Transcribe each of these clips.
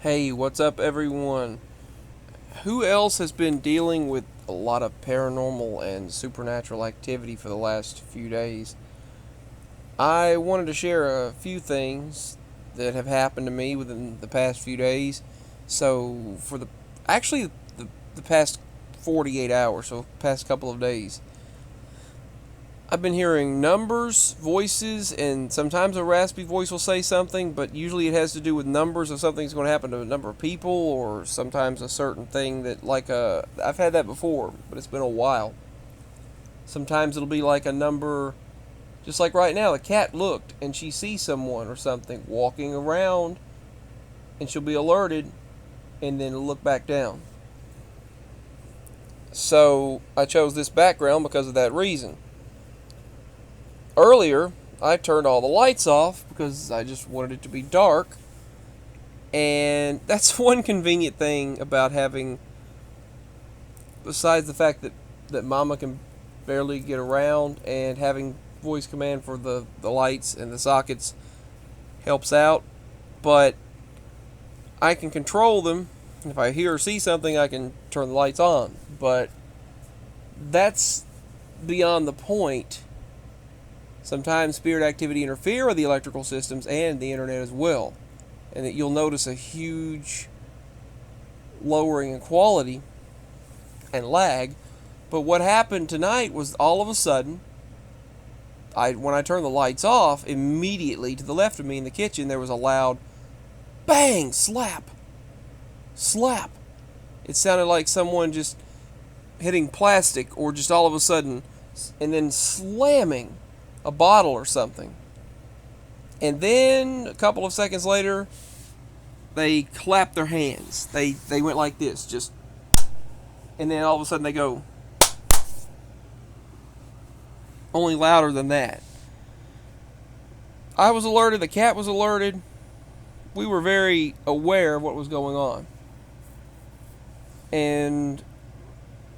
Hey, what's up, everyone? Who else has been dealing with a lot of paranormal and supernatural activity for the last few days? I wanted to share a few things that have happened to me within the past few days. So, for actually the past 48 hours, so past couple of days, I've been hearing numbers, voices, and sometimes a raspy voice will say something, but usually it has to do with numbers of something's going to happen to a number of people, or sometimes a certain thing that, I've had that before, but it's been a while. Sometimes it'll be like a number, just like right now, the cat looked and she sees someone or something walking around, and she'll be alerted, and then look back down. So I chose this background because of that reason. Earlier, I turned all the lights off because I just wanted it to be dark. And that's one convenient thing about having, besides the fact that Mama can barely get around, and having voice command for the lights and the sockets helps out. But I can control them. If I hear or see something, I can turn the lights on. But that's beyond the point. Sometimes spirit activity interfere with the electrical systems and the internet as well, and that you'll notice a huge lowering in quality and lag. But what happened tonight was all of a sudden, when I turned the lights off, immediately to the left of me in the kitchen there was a loud bang, slap, slap. It sounded like someone just hitting plastic, or just all of a sudden, and then slamming a bottle or something. And then a couple of seconds later, they clap their hands. They went like this, just, and then all of a sudden they go, only louder than that. I was alerted, the cat was alerted. We were very aware of what was going on. And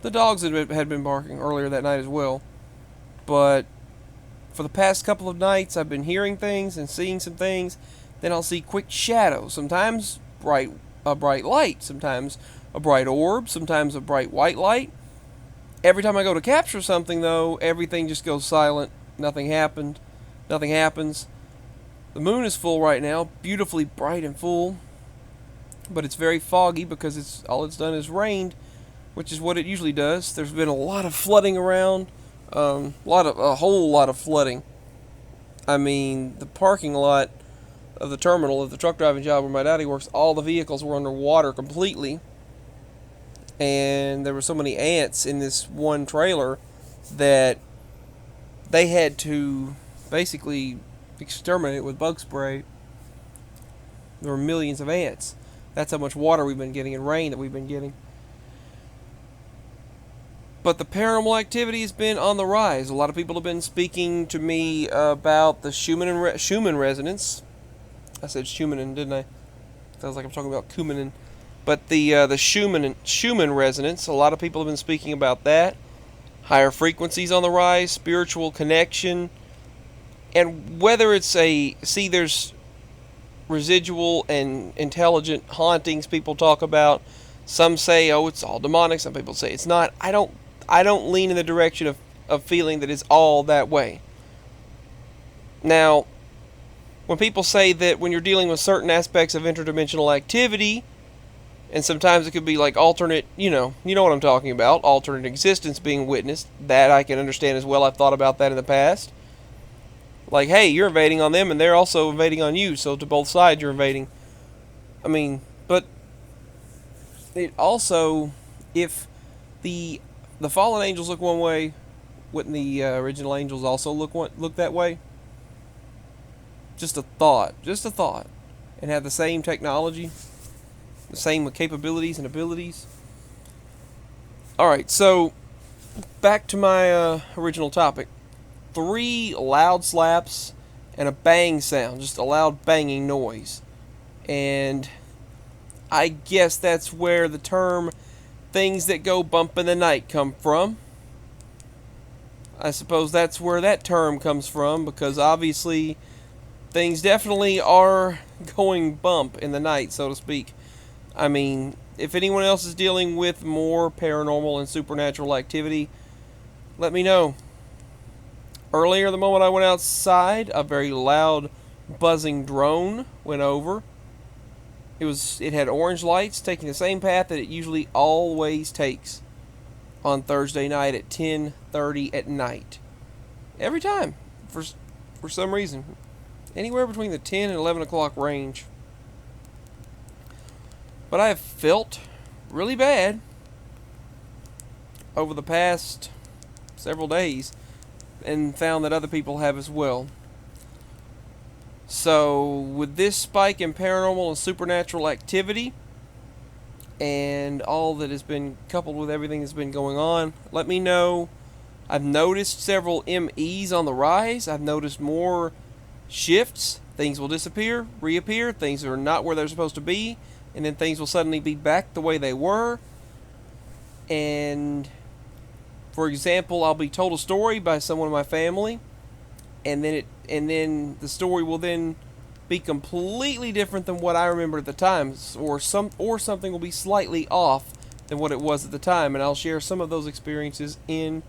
the dogs had been barking earlier that night as well. But for the past couple of nights, I've been hearing things and seeing some things. Then I'll see quick shadows. Sometimes a bright light. Sometimes a bright orb. Sometimes a bright white light. Every time I go to capture something, though, everything just goes silent. Nothing happened. Nothing happens. The moon is full right now, beautifully bright and full. But it's very foggy because all it's done is rained, which is what it usually does. There's been a lot of flooding around. A whole lot of flooding. I mean, the parking lot of the terminal of the truck driving job where my daddy works, all the vehicles were underwater completely, and there were so many ants in this one trailer that they had to basically exterminate it with bug spray. There were millions of ants. That's how much water we've been getting and rain that we've been getting. But the paranormal activity has been on the rise. A lot of people have been speaking to me about the Schumann resonance. I said Schumann, didn't I? Sounds like I'm talking about Kumanen. But the Schumann resonance. A lot of people have been speaking about that. Higher frequencies on the rise, spiritual connection, and whether it's there's residual and intelligent hauntings people talk about. Some say, oh, it's all demonic. Some people say it's not. I don't lean in the direction of feeling that it's all that way. Now, when people say that when you're dealing with certain aspects of interdimensional activity, and sometimes it could be like alternate, you know what I'm talking about, alternate existence being witnessed, that I can understand as well. I've thought about that in the past. Like, hey, you're invading on them and they're also invading on you, so to both sides you're invading. I mean, but it also, if the fallen angels look one way, wouldn't the original angels also look that way? Just a thought, and have the same technology, the same capabilities and abilities. All right, so back to my original topic. 3 loud slaps and a bang sound, just a loud banging noise, and I guess that's where the term things that go bump in the night come from. I suppose that's where that term comes from, because obviously things definitely are going bump in the night, so to speak. I mean, if anyone else is dealing with more paranormal and supernatural activity, let me know. Earlier, the moment I went outside, a very loud buzzing drone went over. It had orange lights taking the same path that it usually always takes on Thursday night at 10:30 at night. Every time, for some reason, anywhere between the 10 and 11 o'clock range. But I have felt really bad over the past several days and found that other people have as well. So, with this spike in paranormal and supernatural activity and all that has been coupled with everything that's been going on, let me know. I've noticed several MEs on the rise. I've noticed more shifts. Things will disappear, reappear. Things are not where they're supposed to be. And then things will suddenly be back the way they were. And, for example, I'll be told a story by someone in my family, and then the story will then be completely different than what I remember at the time, or something will be slightly off than what it was at the time, and I'll share some of those experiences in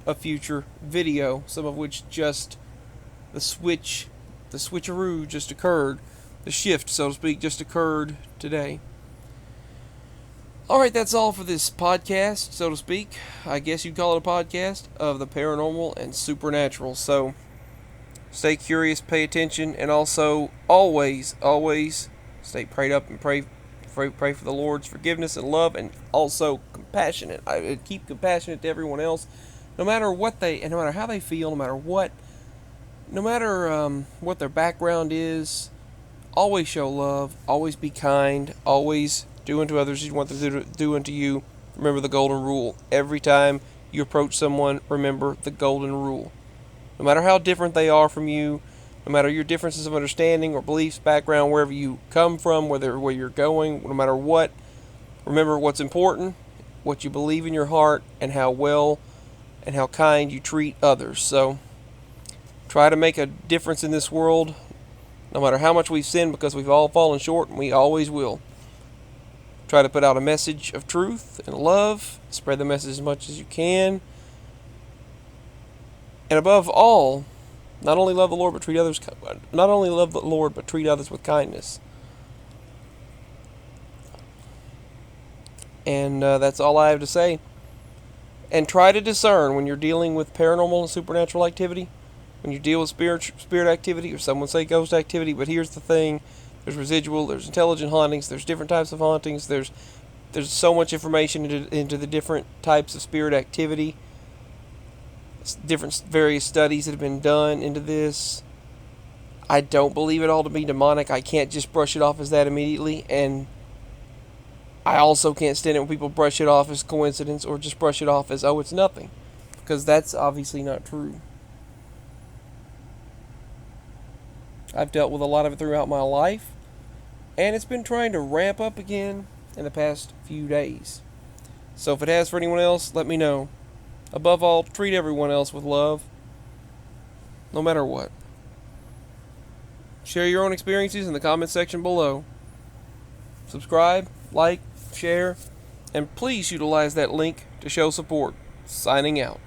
a future video, some of which just the switcheroo just occurred. The shift, so to speak, just occurred today. Alright, that's all for this podcast, so to speak. I guess you'd call it a podcast of the paranormal and supernatural. So, stay curious, pay attention, and also always stay prayed up and pray for the Lord's forgiveness and love, and also compassionate. I keep compassionate to everyone else, no matter how they feel, no matter what their background is. Always show love, always be kind, always do unto others as you want them to do unto you. Remember the golden rule. Every time you approach someone, remember the golden rule. No matter how different they are from you, no matter your differences of understanding or beliefs, background, wherever you come from, where you're going, no matter what, remember what's important, what you believe in your heart, and how well and how kind you treat others. So, try to make a difference in this world. No matter how much we've sinned, because we've all fallen short, and we always will. Try to put out a message of truth and love. Spread the message as much as you can. And above all, not only love the Lord, but treat others with kindness. And that's all I have to say. And try to discern when you're dealing with paranormal and supernatural activity. When you deal with spirit activity, or someone say ghost activity, but here's the thing: there's residual, there's intelligent hauntings, there's different types of hauntings, there's so much information into the different types of spirit activity, various studies that have been done into this. I don't believe it all to be demonic. I can't just brush it off as that immediately, and I also can't stand it when people brush it off as coincidence, or just brush it off as, oh, it's nothing, because that's obviously not true. I've dealt with a lot of it throughout my life, and it's been trying to ramp up again in the past few days. So if it has for anyone else, let me know. Above all, treat everyone else with love, no matter what. Share your own experiences in the comment section below. Subscribe, like, share, and please utilize that link to show support. Signing out.